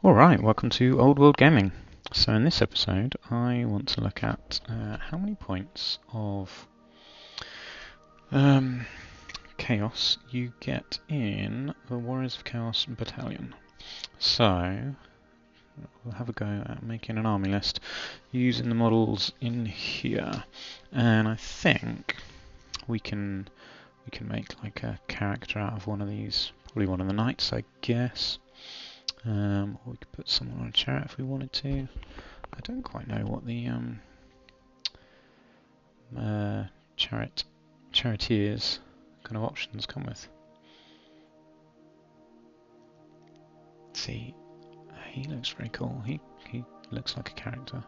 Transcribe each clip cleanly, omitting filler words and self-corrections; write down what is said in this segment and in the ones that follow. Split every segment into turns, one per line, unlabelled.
Alright, welcome to Old World Gaming. So in this episode I want to look at how many points of chaos you get in the Warriors of Chaos battalion. So we'll have a go at making an army list using the models in here, and I think we can make like a character out of one of these, probably one of the knights I guess. Or we could put someone on a chariot if we wanted to. I don't quite know what the charioteers kind of options come with. See, he looks very cool. He looks like a character.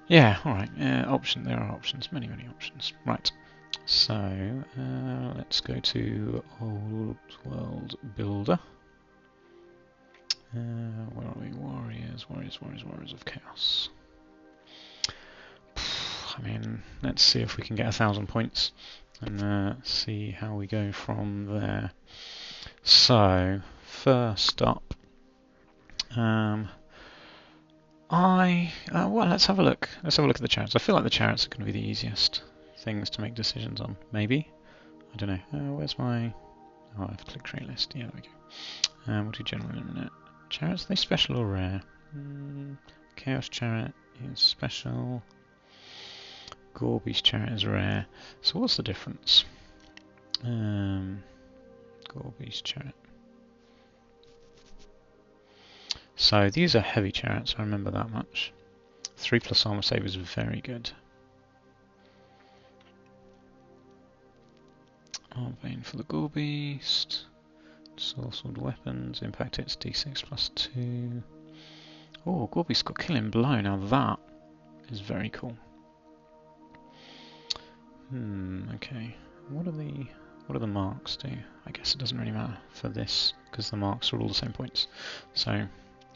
Yeah, alright. There are options, many options. Right. So let's go to Old World Builder. Where are we? Warriors of Chaos. I mean, let's see if we can get 1,000 points and see how we go from there. So, first up, well, let's have a look. Let's have a look at the chariots. I feel like the chariots are going to be the easiest things to make decisions on. Maybe. I don't know. Where's my? Oh, I've clicked trade list. Yeah, there we go. We'll do general in a minute. Chariots, are they special or rare? Chaos Chariot is special. Gorby's Chariot is rare. So what's the difference? Gorby's Chariot. So these are heavy chariots, I remember that much. 3+ armor save is very good. Arm Vein for the Gorbeast. Sword weapons, impact hits D6 +2. Oh, Gorby's got killing blow. Now that is very cool. Okay. What do the marks do? I guess it doesn't really matter for this because the marks are all the same points. So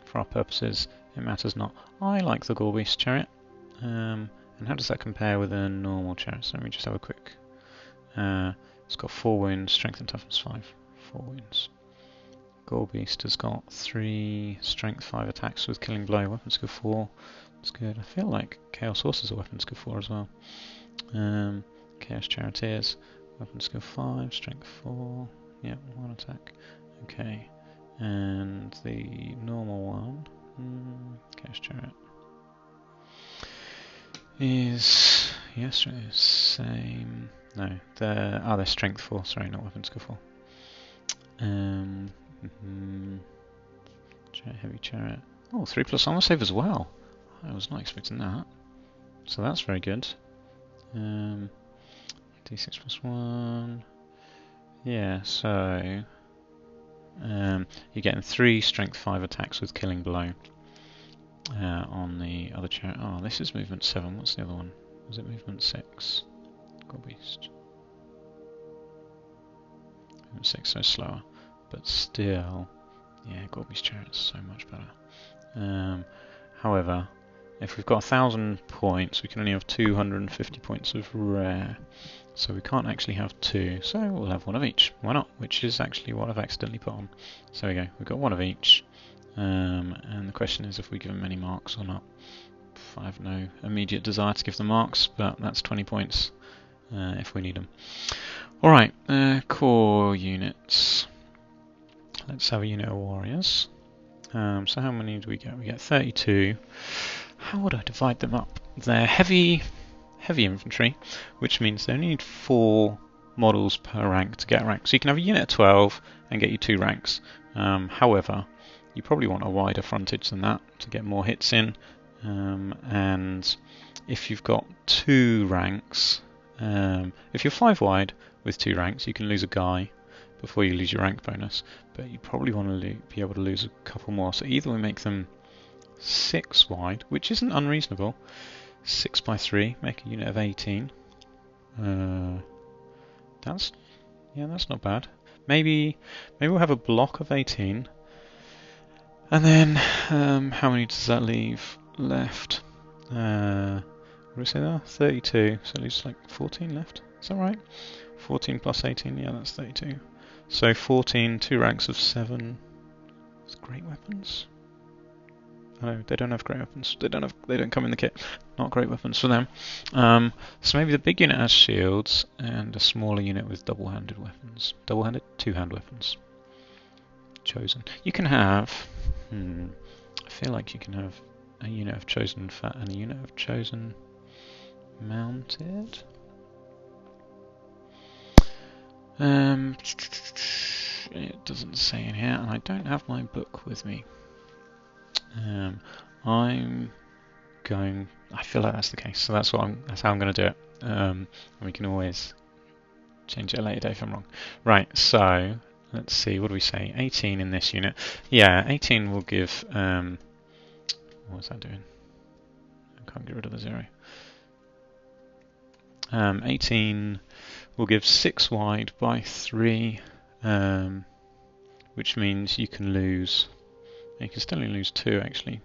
for our purposes, it matters not. I like the Gorbeast chariot. And how does that compare with a normal chariot? So let me just have a quick. It's got 4 wounds, strength and toughness 5. 4 wounds. Gorbeast has got 3 strength 5 attacks with killing blow, weapon skill 4. That's good. I feel like Chaos Horse is a weapon skill 4 as well. Chaos Charioteers, weapon skill 5, strength 4. Yep, 1 attack. Okay. And the normal one, Chaos Chariot, is same. No, they're strength 4. Sorry, not weapon skill 4. Heavy chariot. Oh, 3+ armor save as well. I was not expecting that. So that's very good. D6 +1. Yeah, so you're getting 3 strength 5 attacks with killing blow on the other chariot. Oh, this is movement 7. What's the other one? Was it movement 6? Gorbeast. Movement 6, so slower. But still, yeah, Gorby's chariot is so much better. However, if we've got 1,000 points, we can only have 250 points of rare. So we can't actually have 2, so we'll have 1 of each. Why not? Which is actually what I've accidentally put on. So there we go, we've got 1 of each. And the question is if we give them any marks or not. I have no immediate desire to give them marks, but that's 20 points if we need them. Alright, core units. Let's have a unit of warriors. So how many do we get? We get 32. How would I divide them up? They're heavy infantry, which means they only need 4 models per rank to get a rank. So you can have a unit of 12 and get you 2 ranks. However, you probably want a wider frontage than that to get more hits in. And if you've got 2 ranks, if you're 5 wide with 2 ranks, you can lose a guy before you lose your rank bonus, but you probably want to be able to lose a couple more. So either we make them 6 wide, which isn't unreasonable. 6 by 3, make a unit of 18. That's not bad. Maybe we'll have a block of 18, and then how many does that leave left? What do we say there? 32. So it leaves like 14 left. Is that right? 14 plus 18. Yeah, that's 32. So 14, 2 ranks of 7. It's great weapons? Oh, they don't have great weapons. They don't come in the kit. Not great weapons for them. So maybe the big unit has shields and a smaller unit with double-handed weapons. Double-handed, two-hand weapons. Chosen. You can have. I feel like you can have a unit of chosen fat and a unit of chosen mounted. It doesn't say in here, and I don't have my book with me. I'm going. I feel like that's the case, so that's how I'm going to do it. And we can always change it at a later date if I'm wrong. Right. So let's see. What do we say? 18 in this unit. Yeah, 18 will give. What's that doing? I can't get rid of the 0. 18 will give 6 wide by 3, which means you can lose. You can still only lose 2 actually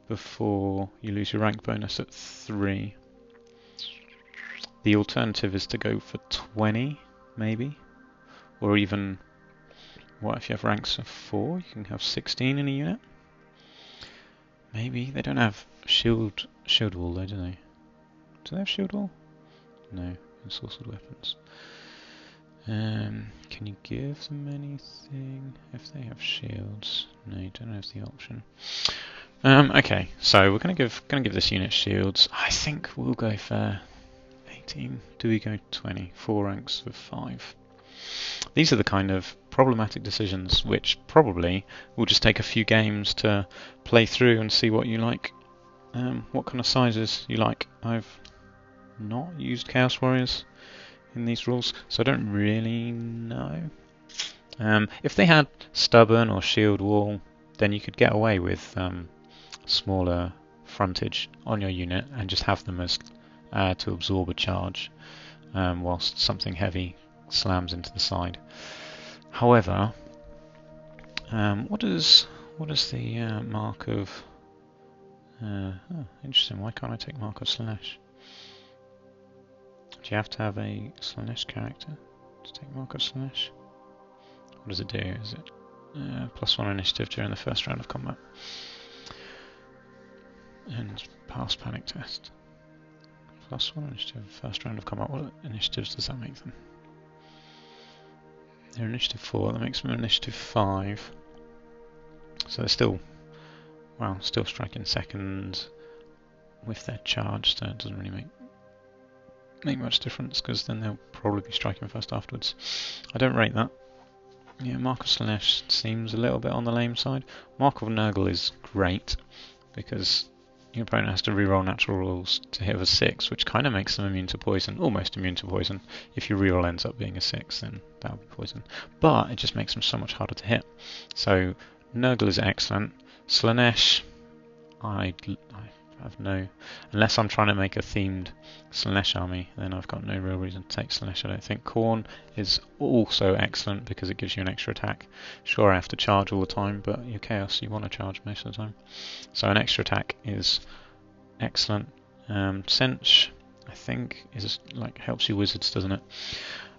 before you lose your rank bonus at 3. The alternative is to go for 20 maybe, or even what if you have ranks of 4? You can have 16 in a unit. Maybe they don't have shield wall though, do they? Do they have shield wall? No, ensorcelled weapons. Can you give them anything if they have shields? No, you don't have the option. Okay, so we're gonna give this unit shields. I think we'll go for 18. Do we go 20? 4 ranks of 5. These are the kind of problematic decisions which probably will just take a few games to play through and see what you like, what kind of sizes you like. I've not used Chaos Warriors in these rules, so I don't really know. If they had stubborn or shield wall, then you could get away with smaller frontage on your unit and just have them as to absorb a charge whilst something heavy slams into the side. However, what is the mark of? Oh, interesting. Why can't I take mark of Slanesh? Do you have to have a Slanesh character to take mark of Slanesh? What does it do? Is it +1 initiative during the first round of combat? And pass panic test. +1 initiative first round of combat. What initiatives does that make them? They're initiative 4. That makes them initiative 5. So they're still, well, still striking second with their charge. So it doesn't really make much difference because then they'll probably be striking first afterwards. I don't rate that. Yeah, Mark of Slanesh seems a little bit on the lame side. Mark of Nurgle is great because your opponent has to reroll natural rolls to hit with a 6, which kind of makes them immune to poison, almost immune to poison. If your reroll ends up being a 6, then that'll be poison. But it just makes them so much harder to hit. So Nurgle is excellent. Slanesh, I have no, unless I'm trying to make a themed Slanesh army, then I've got no real reason to take Slanesh. I don't think. Khorne is also excellent because it gives you an extra attack. Sure, I have to charge all the time, but your Chaos, you want to charge most of the time. So an extra attack is excellent. Sench, I think, is like helps you wizards, doesn't it?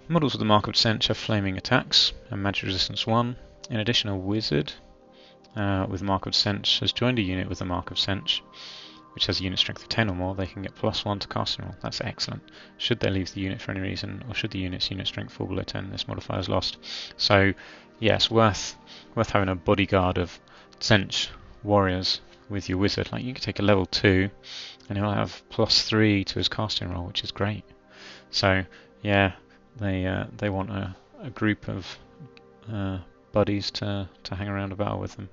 Models with the mark of Sench have flaming attacks and magic resistance 1. In addition, a wizard with mark of Sench has joined a unit with the mark of Sench, which has a unit strength of 10 or more. They can get +1 to casting roll. That's excellent. Should they leave the unit for any reason, or should the unit's unit strength fall below 10, this modifier is lost. So, yes, worth having a bodyguard of Sench warriors with your wizard. Like you could take a level 2, and he'll have +3 to his casting roll, which is great. So, yeah, they want a group of buddies to hang around a battle with them.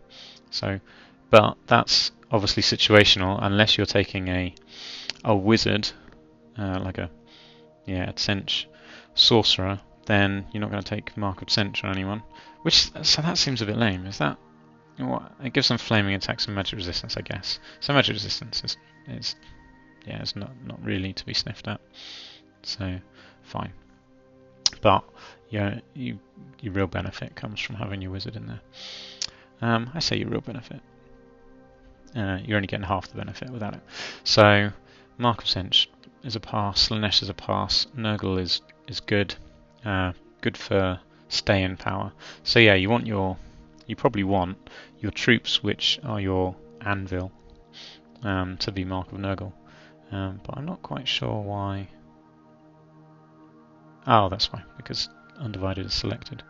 So, but that's obviously situational unless you're taking a wizard, like a Sench sorcerer, then you're not going to take Mark of Sench on anyone. So that seems a bit lame. Is that what? It gives them flaming attacks and magic resistance, I guess. So magic resistance is not really to be sniffed at. So fine. But yeah, your real benefit comes from having your wizard in there. I say your real benefit. You're only getting half the benefit without it. So Mark of Sench is a pass, Slanesh is a pass, Nurgle is good, good for stay in power. So yeah, you want your you probably want your troops, which are your anvil, to be Mark of Nurgle. But I'm not quite sure why. Oh, that's why, because undivided is selected.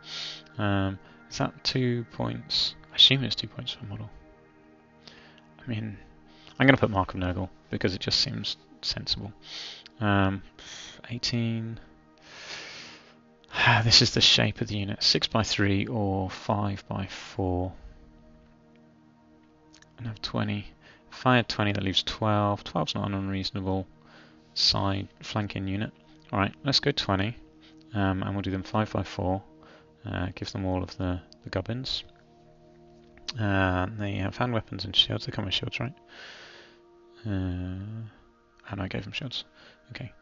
Is that 2 points? I assume it's 2 points per model. I mean, I'm going to put Mark of Nurgle because it just seems sensible. 18. This is the shape of the unit: 6x3 or 5x4. And have 20. If I had 20, that leaves 12. 12's not an unreasonable side flanking unit. Alright, let's go 20. And we'll do them 5x4. Give them all of the gubbins. They have hand weapons and shields. They come with shields, right? And I gave them shields. Okay.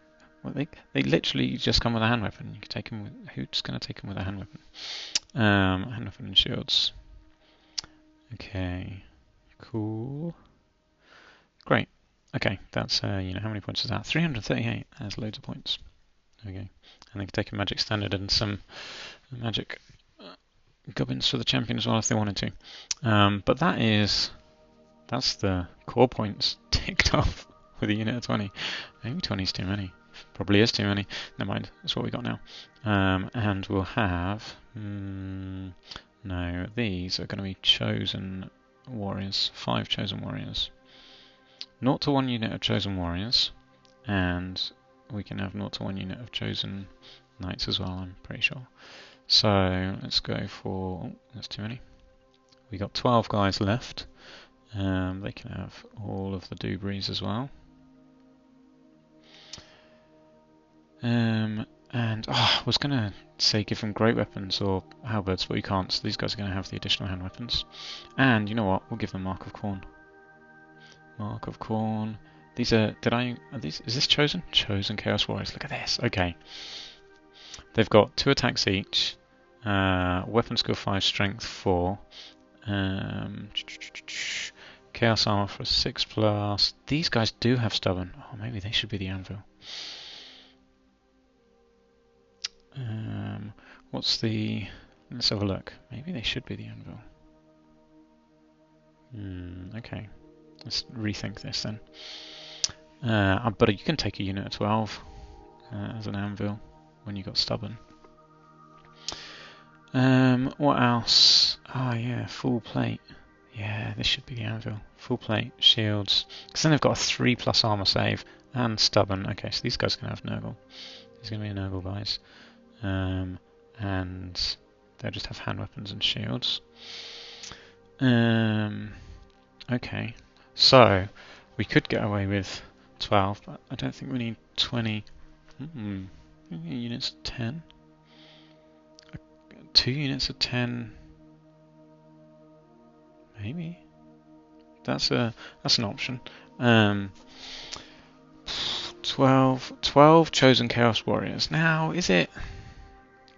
Well, they literally just come with a hand weapon. You can take them with, who's going to take them with a hand weapon? Hand weapon and shields. Okay. Cool. Great. Okay, that's how many points is that? 338. That's loads of points. Okay. And they can take a magic standard and some magic gubbins for the champion as well if they wanted to. But that's the core points ticked off with a unit of 20. Maybe 20 is too many. Probably is too many. Never mind, that's what we got now. And we'll have... no, these are going to be chosen warriors. 5 chosen warriors. 0 to 1 unit of chosen warriors. And we can have 0 to 1 unit of chosen knights as well, I'm pretty sure. So let's go for... oh, that's too many. We got 12 guys left. They can have all of the Dubries as well. And I was going to say give them great weapons or halberds, but we can't, so these guys are going to have the additional hand weapons. And you know what? We'll give them Mark of Khorne. Mark of Khorne. These are, is this chosen? Chosen Chaos Warriors. Look at this. Okay. They've got 2 attacks each. Weapon skill 5, strength 4. Chaos armor for 6+. These guys do have stubborn. Oh, maybe they should be the anvil. What's the... let's have a look. Maybe they should be the anvil. Okay. Let's rethink this then. But you can take a unit of 12 as an anvil when you got stubborn. What else? Oh yeah, full plate. Yeah, this should be the anvil. Full plate, shields. Because then they've got a 3+ armor save and stubborn. Okay, so these guys can have Nurgle. These are going to be Nurgle guys. And they'll just have hand weapons and shields. Okay, so we could get away with 12, but I don't think we need 20. Units of 10. 2 units of 10. Maybe that's an option. 12 chosen Chaos Warriors. Now, is it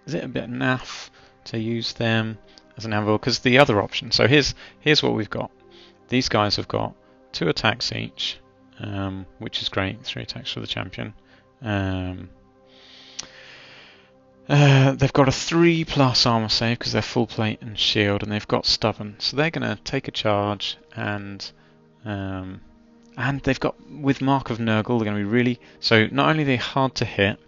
a bit naff to use them as an anvil? Because the other option. So here's what we've got. These guys have got 2 attacks each, which is great. 3 attacks for the champion. They've got a 3+ armor save because they're full plate and shield, and they've got stubborn. So they're going to take a charge, and they've got, with Mark of Nurgle, they're going to be really... so not only are they hard to hit,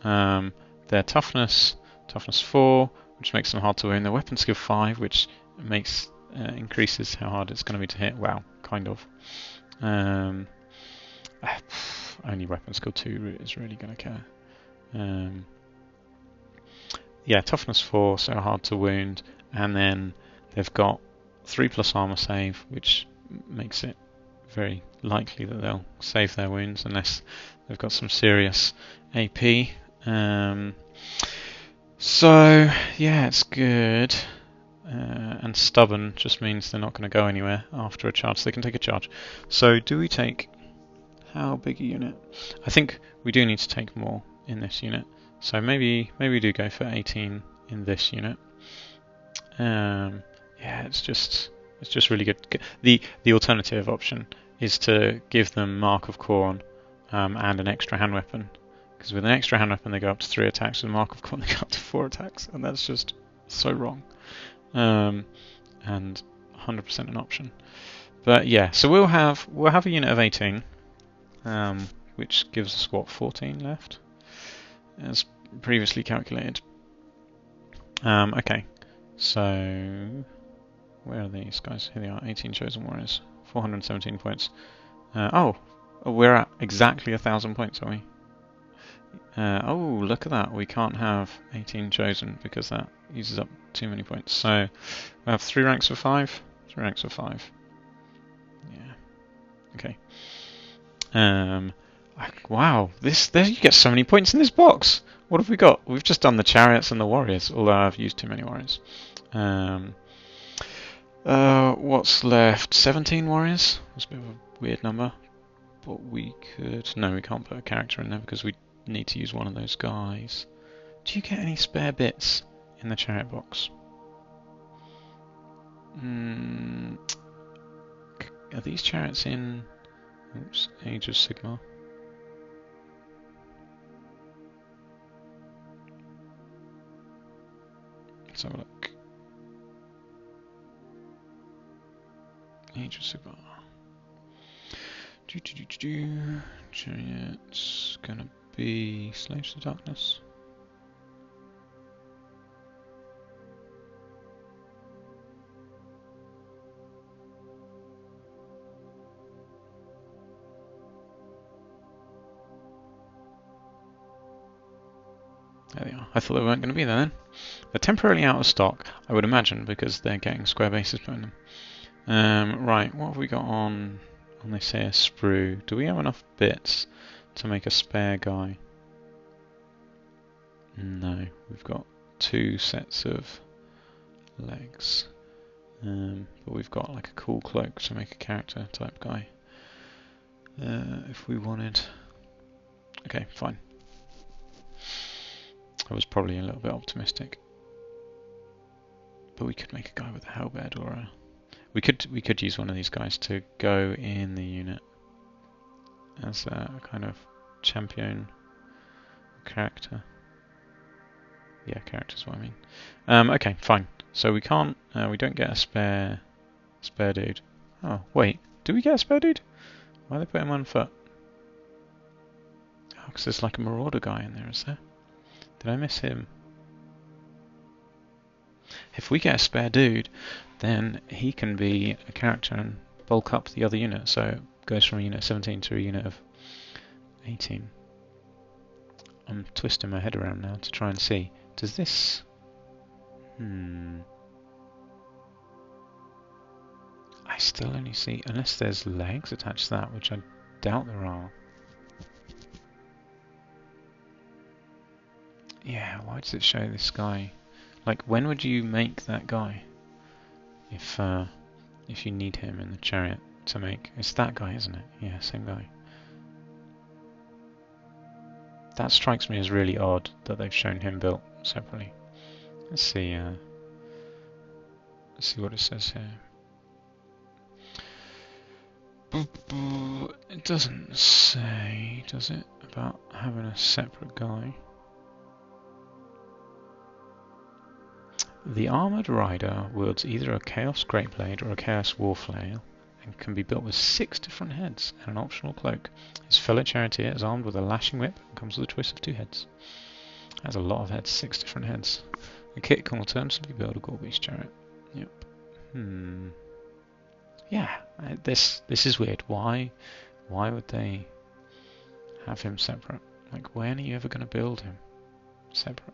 their toughness 4, which makes them hard to wound. Their weapon skill 5, which makes increases how hard it's going to be to hit. Wow, kind of. Only weapon skill 2 is really going to care. Yeah, toughness 4, so hard to wound, and then they've got 3+ armor save, which makes it very likely that they'll save their wounds unless they've got some serious AP. So yeah, it's good. And stubborn just means they're not going to go anywhere after a charge, so they can take a charge. So do we take... how big a unit? I think we do need to take more in this unit. So maybe we do go for 18 in this unit. Yeah, it's just really good. The alternative option is to give them Mark of Khorne and an extra hand weapon. Because with an extra hand weapon they go up to 3 attacks, with Mark of Khorne they go up to 4 attacks, and that's just so wrong. and 100% an option. But yeah, so we'll have a unit of 18, which gives us what, 14 left, as previously calculated. Okay, so where are these guys? Here they are, 18 chosen warriors, 417 points. Oh, we're at exactly 1,000 points, are we? Oh, look at that. We can't have 18 chosen because that uses up too many points. So we have 3 ranks of 5. 3 ranks of 5. Yeah. Okay. Wow, there you get so many points in this box. What have we got? We've just done the chariots and the warriors, although I've used too many warriors. What's left? 17 warriors? That's a bit of a weird number. But we could... No, we can't put a character in there because we need to use one of those guys. Do you get any spare bits in the chariot box? Are these chariots in... Oops, Age of Sigmar? Let's have a look. Age of Sigmar. Chariot's gonna be Slaves of Darkness. There they are. I thought they weren't going to be there then. They're temporarily out of stock, I would imagine, because they're getting square bases put in them. Right, what have we got on this here sprue? Do we have enough bits to make a spare guy? No, we've got 2 sets of legs. But we've got like a cool cloak to make a character type guy. If we wanted... Okay, fine. I was probably a little bit optimistic. But we could make a guy with a halberd or a... We could use one of these guys to go in the unit as a kind of champion character. Yeah, character's what I mean. Okay, fine. So we can't, we don't get a spare dude. Oh, wait, do we get a spare dude? Why they put him on foot? Oh, because there's like a marauder guy in there, is there? Did I miss him? If we get a spare dude, then he can be a character and bulk up the other unit. So it goes from a unit of 17 to a unit of 18. I'm twisting my head around now to try and see. Does this... I still only see... Unless there's legs attached to that, which I doubt there are. Yeah, why does it show this guy? Like, when would you make that guy? If you need him in the chariot to make... It's that guy, isn't it? Yeah, same guy. That strikes me as really odd that they've shown him built separately. Let's see what it says here. It doesn't say, does it, about having a separate guy? The armoured rider wields either a Chaos Greatblade or a Chaos Warflail and can be built with 6 different heads and an optional cloak. His fellow charioteer is armed with a lashing whip and comes with a choice of 2 heads. That's a lot of heads, 6 different heads. The kit can alternatively build a Gorbeast chariot. Yep. Yeah, this is weird. Why would they have him separate? Like, when are you ever going to build him separate?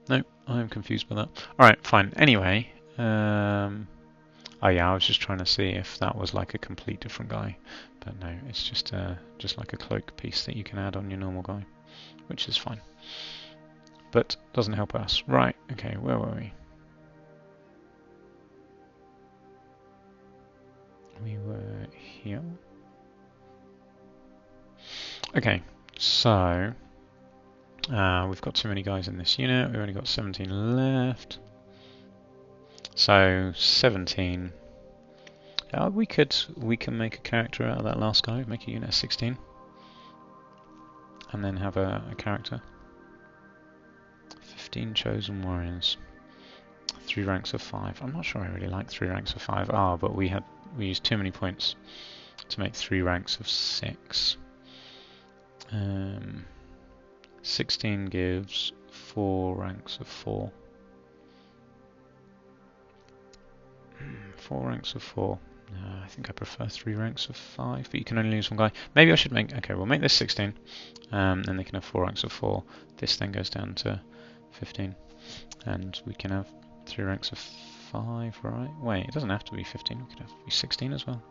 No, I'm confused by that. Alright, fine. Anyway, oh yeah, I was just trying to see if that was like a complete different guy. But no, it's just like a cloak piece that you can add on your normal guy, which is fine. But doesn't help us. Right, okay, where were we? We were here. Okay, so... we've got too many guys in this unit. We've only got 17 left. So 17 We can make a character out of that last guy. Make a unit of 16, and then have a character. 15 chosen warriors. 3 ranks of 5. I'm not sure I really like 3 ranks of 5. But we used too many points to make 3 ranks of 6. 16 gives 4 ranks of 4. 4 ranks of 4. I think I prefer 3 ranks of 5, but you can only use one guy. Maybe I should make... Okay, we'll make this 16, and they can have 4 ranks of 4. This then goes down to 15, and we can have 3 ranks of 5, right? Wait, it doesn't have to be 15, we could have be 16 as well.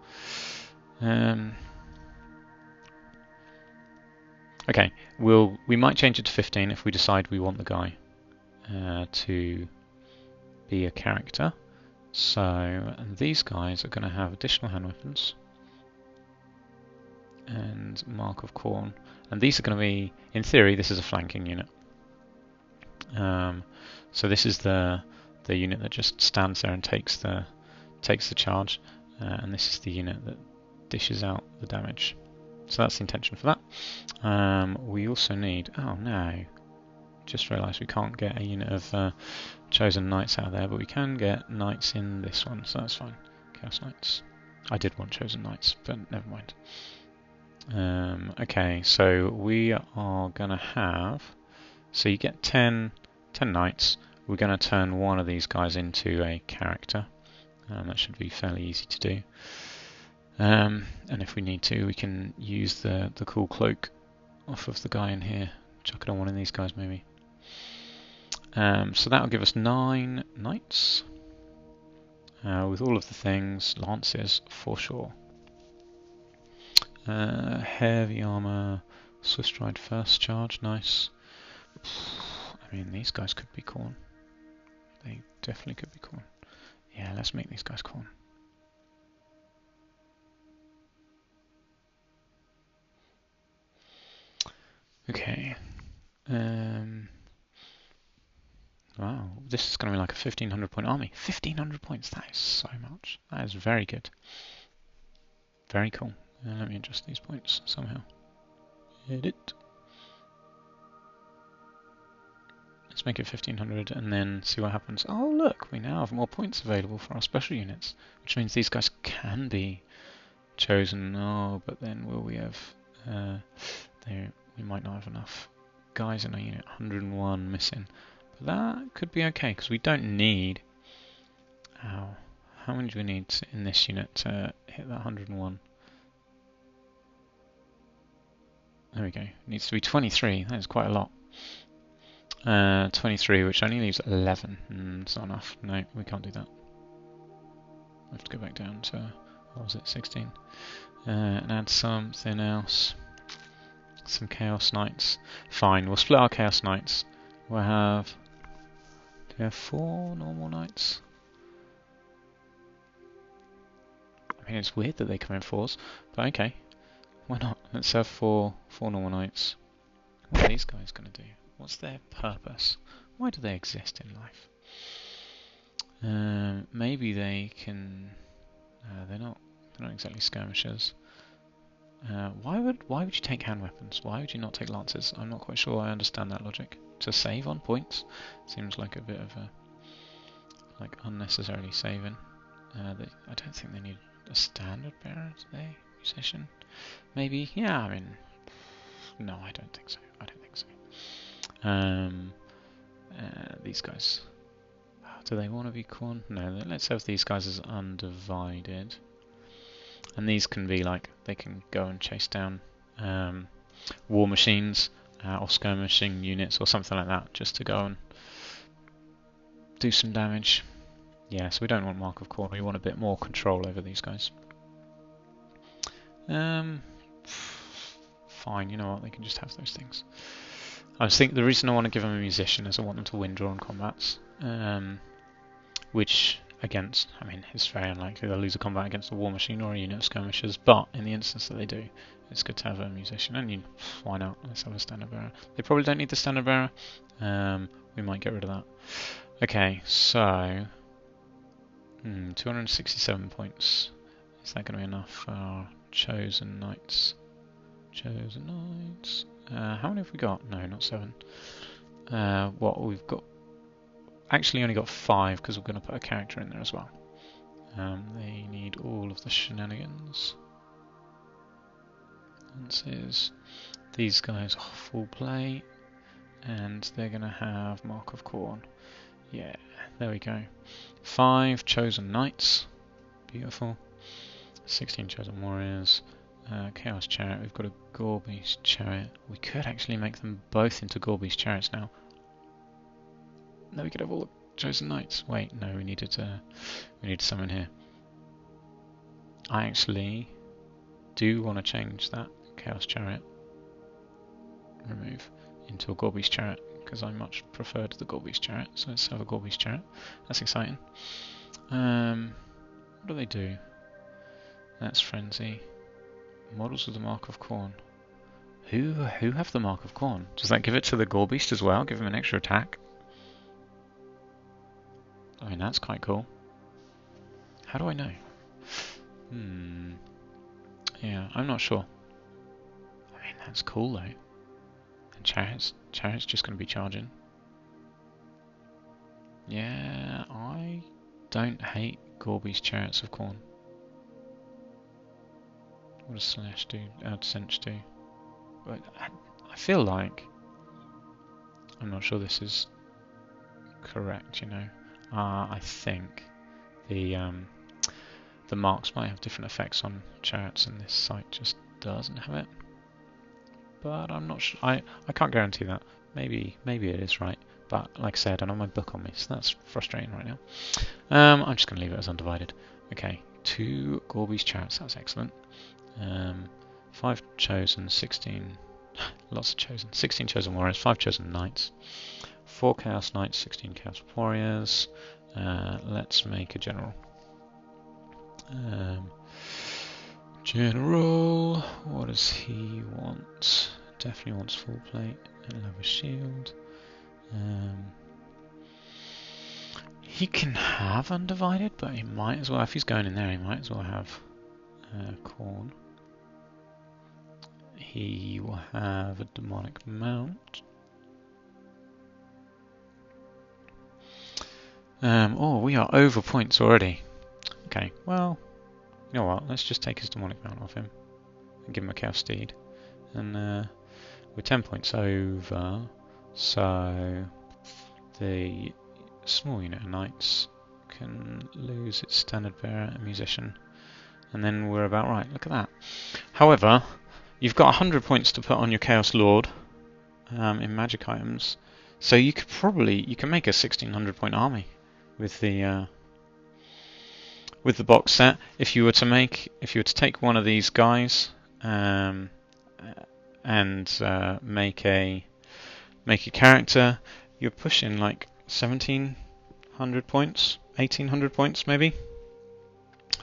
Okay, we might change it to 15 if we decide we want the guy to be a character. So these guys are going to have additional hand weapons and Mark of Corn, and these are going to be, in theory, this is a flanking unit. So this is the unit that just stands there and takes the charge, and this is the unit that dishes out the damage. So that's the intention for that. We also need... Oh no, just realised we can't get a unit of chosen knights out of there, but we can get knights in this one, so that's fine. Chaos Knights. I did want chosen knights, but never mind. Okay, so we are going to have... So you get 10 knights. We're going to turn one of these guys into a character. That should be fairly easy to do. And if we need to, we can use the cool cloak off of the guy in here. Chuck it on one of these guys, maybe. So that'll give us 9 knights. With all of the things, lances for sure. Heavy armor, Swiss stride first charge, nice. I mean, these guys could be corn. They definitely could be corn. Yeah, let's make these guys corn. Okay. Wow, this is going to be like a 1500 point army. 1500 points, that is so much. That is very good. Very cool. Let me adjust these points somehow. Edit. Let's make it 1500 and then see what happens. Oh look, we now have more points available for our special units, which means these guys can be chosen. Oh, but then will we have... we might not have enough guys in our unit. 101 missing. But that could be okay, because we don't need... How many do we need in this unit to hit that 101? There we go. It needs to be 23. That is quite a lot. 23, which only leaves 11. It's not enough. No, we can't do that. We have to go back down to, what was it, 16? And add something else. Some Chaos Knights. Fine, we'll split our Chaos Knights. We'll have... Do we have 4 normal Knights? I mean, it's weird that they come in 4s, but okay. Why not? Let's have 4 normal Knights. What are these guys going to do? What's their purpose? Why do they exist in life? Maybe they can... they're not exactly skirmishers. Why would you take hand weapons? Why would you not take lances? I'm not quite sure I understand that logic. To save on points? Seems like a bit of a... like unnecessarily saving. I don't think they need a standard bearer, do they? Musician? Maybe? Yeah, I mean... No, I don't think so. I don't think so. These guys. Do they want to be corn? No, let's have these guys as undivided. And these can be like, they can go and chase down war machines or skirmishing units or something like that, just to go and do some damage. Yeah, so we don't want Mark of Corn, we want a bit more control over these guys. Fine, you know what, they can just have those things. I was thinking the reason I want to give them a musician is I want them to win drawn combats, which against, I mean, it's very unlikely they'll lose a combat against a war machine or a unit of skirmishers, but in the instance that they do, it's good to have a musician, and why not, let's have a standard bearer. They probably don't need the standard bearer, we might get rid of that. Okay, so, 267 points. Is that going to be enough for our chosen knights? Chosen knights. How many have we got? No, not 7. What we've got? Actually, only got 5 because we're going to put a character in there as well. They need all of the shenanigans. Lances. These guys are full plate, and they're going to have Mark of Corn. Yeah, there we go. 5 chosen knights. Beautiful. 16 chosen warriors. Chaos chariot. We've got a Gorby's chariot. We could actually make them both into Gorby's chariots now. No, we could have all the chosen knights. Wait, no, we need someone here. I actually do want to change that Chaos chariot. Remove into a Gorby's chariot because I much preferred the Gorby's chariot. So let's have a Gorby's chariot. That's exciting. What do they do? That's frenzy. Models with the Mark of Corn. Who have the Mark of Corn? Does that give it to the Gorbeast as well? Give him an extra attack? I mean, that's quite cool. How do I know? Yeah, I'm not sure. I mean, that's cool though. And Chariot's just going to be charging. Yeah, I don't hate Gorby's Chariots of Corn. What does Slash do? Cinch do? But I feel like I'm not sure this is correct. You know, I think the marks might have different effects on chariots, and this site just doesn't have it. But I'm not sure. I can't guarantee that. Maybe it is right. But like I said, I don't have my book on me, so that's frustrating right now. I'm just going to leave it as undivided. Okay, 2 Gorby's chariots. That's excellent. 5 chosen, 16. Lots of chosen. 16 chosen warriors, 5 chosen knights, 4 chaos knights, 16 chaos warriors. Let's make a general. General, what does he want? Definitely wants full plate and leather shield. He can have undivided, but he might as well, if he's going in there, he might as well have corn. He will have a demonic mount. Oh, we are over points already. Okay, well, you know what? Let's just take his demonic mount off him and give him a chaos steed. And we're 10 points over, so the small unit of knights can lose its standard bearer and musician. And then we're about right. Look at that. However, you've got 100 points to put on your Chaos Lord in magic items, so you can make a 1600 point army with the box set. If you were to take one of these guys and make a character, you're pushing like 1700 points, 1800 points maybe.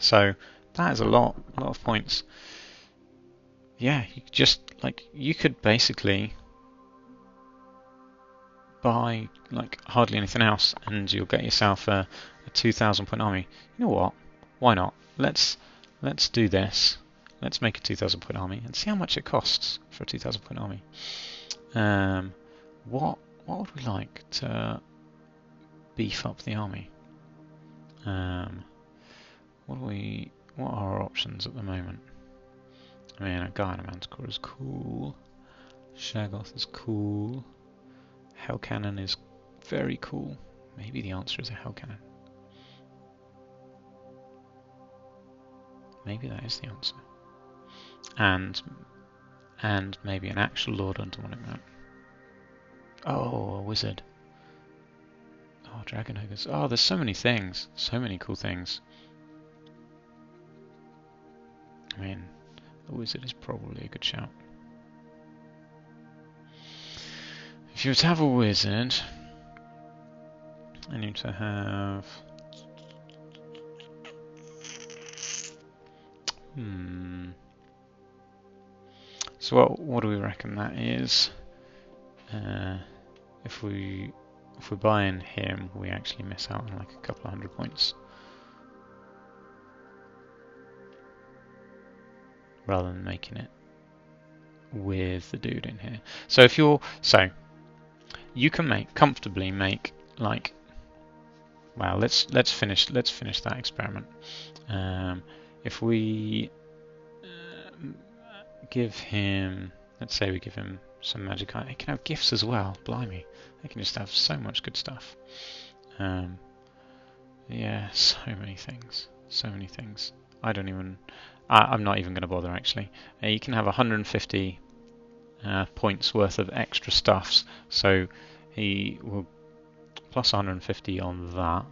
So that is a lot of points. Yeah, you could basically buy like hardly anything else, and you'll get yourself a 2000 point army. You know what? Why not? Let's do this. Let's make a 2000 point army and see how much it costs for a 2000 point army. What would we like to beef up the army? What are our options at the moment? I mean, a guy in a manticore is cool. Shaggoth is cool. Hell cannon is very cool. Maybe the answer is a hell cannon. Maybe that is the answer. And maybe an actual Lord on demonic mount. Oh, a wizard. Oh, dragon ogres. Oh, there's so many things. So many cool things. I mean, a wizard is probably a good shout. If you were to have a wizard, I need to have... So what do we reckon that is? If we buy in him, we actually miss out on like a couple of 100 points. rather than making it with the dude in here. So if you're you can comfortably make like, well, let's finish that experiment. If we give him, let's say we give him some magic item. He can have gifts as well. Blimey, they can just have so much good stuff. Yeah, so many things. So many things. I'm not even going to bother actually. You can have 150 points worth of extra stuffs. So he will plus 150 on that.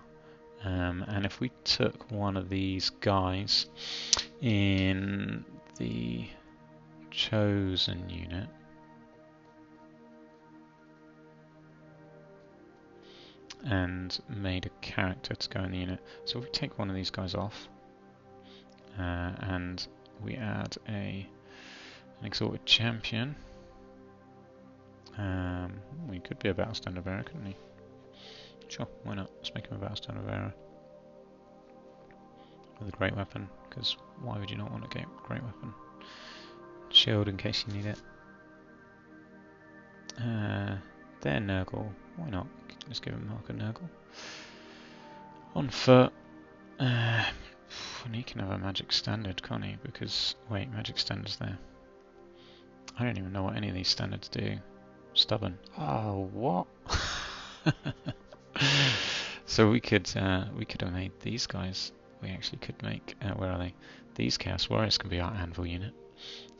And if we took one of these guys in the chosen unit, and made a character to go in the unit. So we take one of these guys off, and we add an exalted champion. We could be a battle standard bearer, couldn't we? Sure, why not? Let's make him a battle standard bearer with a great weapon, because why would you not want a great weapon? Shield in case you need it. There, Nurgle. Why not? Let's give him Mark and Nurgle. On foot. And he can have a magic standard, can't he? Because, wait, magic standard's there. I don't even know what any of these standards do. Stubborn. Oh, what? So we could have made these guys. We actually could make, where are they? These Chaos Warriors can be our anvil unit,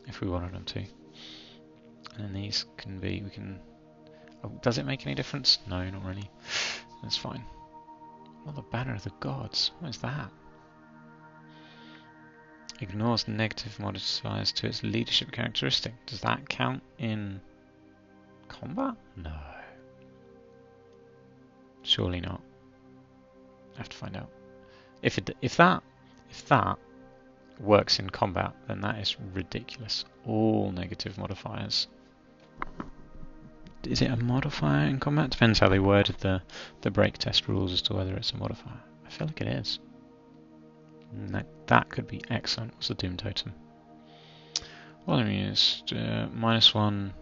if we wanted them to. And then these can be, oh, does it make any difference? No, not really. That's fine. Well, the Banner of the Gods, what is that? Ignores negative modifiers to its leadership characteristic. Does that count in combat? No. Surely not. I have to find out. If that works in combat, then that is ridiculous. All negative modifiers. Is it a modifier in combat? Depends how they worded the break test rules as to whether it's a modifier. I feel like it is. That could be excellent. What's the Doom Totem? Well, I mean, it's -1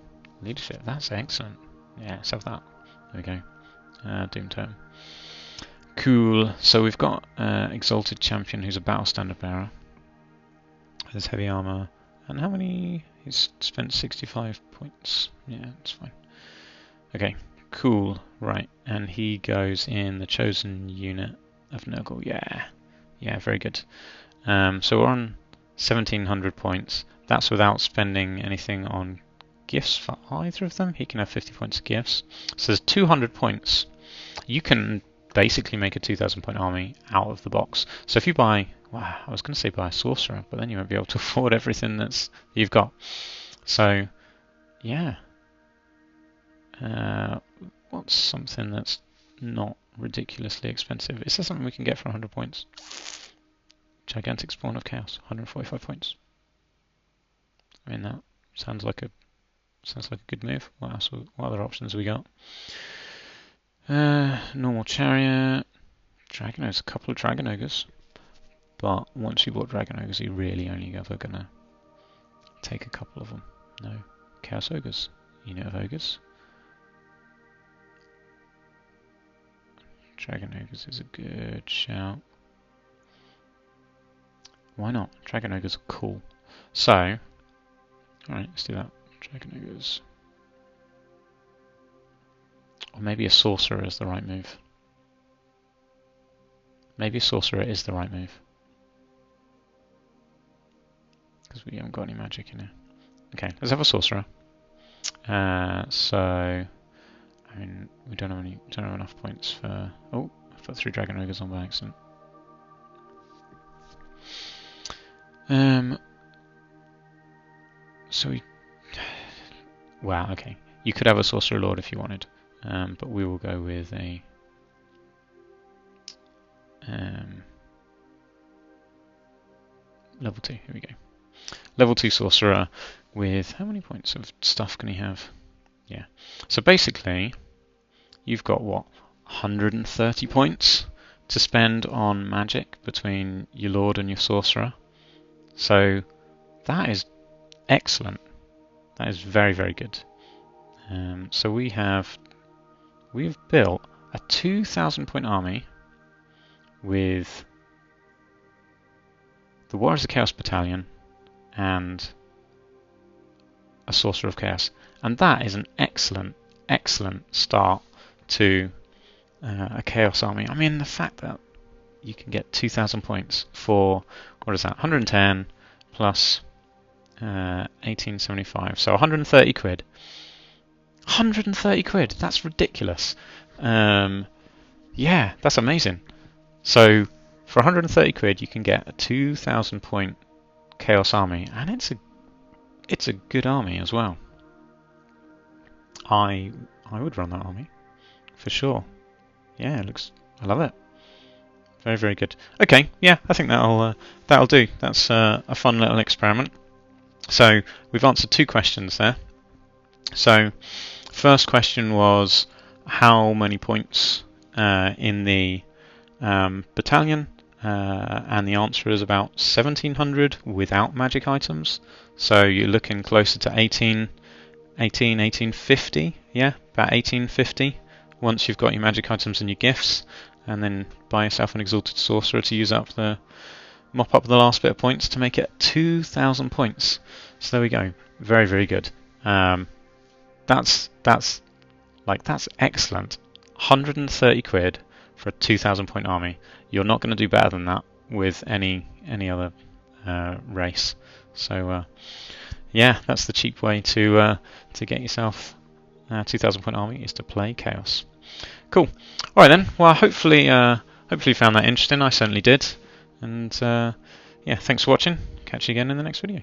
leadership. That's excellent. Yeah, let's have that. There we go. Doom Totem. Cool. So we've got Exalted Champion, who's a battle standard bearer. There's heavy armor. And how many? He's spent 65 points. Yeah, that's fine. Okay, cool. Right, and he goes in the chosen unit of Nurgle. Yeah, very good. So we're on 1700 points. That's without spending anything on gifts for either of them. He can have 50 points of gifts. So there's 200 points. You can basically make a 2,000 point army out of the box. So if you buy, wow, I was going to say buy a sorcerer, but then you won't be able to afford everything you've got. So, yeah. What's something that's not ridiculously expensive? Is there something we can get for 100 points? Gigantic Spawn of Chaos, 145 points. I mean, that sounds like a good move. What other options have we got? Normal chariot, dragon ogres, a couple of dragon ogres. But once you bought dragon ogres, you're really only ever gonna take a couple of them. No, chaos ogres, unit of ogres. Dragon ogres is a good shout. Why not? Dragon ogres are cool. So, alright, let's do that. Dragon ogres. Or maybe a sorcerer is the right move. Maybe a sorcerer is the right move. Because we haven't got any magic in here. Okay, let's have a sorcerer. So, I mean, we don't have enough points for. Oh, I've put 3 dragon ogres on by accident. So we. Wow. Okay, you could have a sorcerer lord if you wanted, but we will go with a. Level 2. Here we go. Level 2 sorcerer with how many points of stuff can he have? Yeah. So basically, you've got what, 130 points to spend on magic between your lord and your sorcerer. So That is excellent. That is very, very good. So we've built a 2,000 point army with the Warriors of Chaos battalion and a Sorcerer of Chaos, and that is an excellent, excellent start to a Chaos army. I mean, the fact that you can get 2,000 points for, what is that, 110 plus 1875, so 130 quid. 130 quid, that's ridiculous. Yeah, that's amazing. So for 130 quid you can get a 2,000 point Chaos army, and it's a good army as well. I would run that army for sure. Yeah, I love it. Very, very good. Okay, yeah, I think that'll do. That's a fun little experiment. So we've answered 2 questions there. So first question was how many points in the battalion, and the answer is about 1,700 without magic items. So you're looking closer to 1850, yeah, about 1850 once you've got your magic items and your gifts, and then buy yourself an Exalted Sorcerer to mop up the last bit of points to make it 2,000 points. So there we go. Very, very good. That's excellent. 130 quid for a 2,000 point army. You're not going to do better than that with any other race. So yeah, that's the cheap way to get yourself a 2,000 point army, is to play Chaos. Cool. All right then. Well, hopefully you found that interesting. I certainly did. And yeah, thanks for watching. Catch you again in the next video.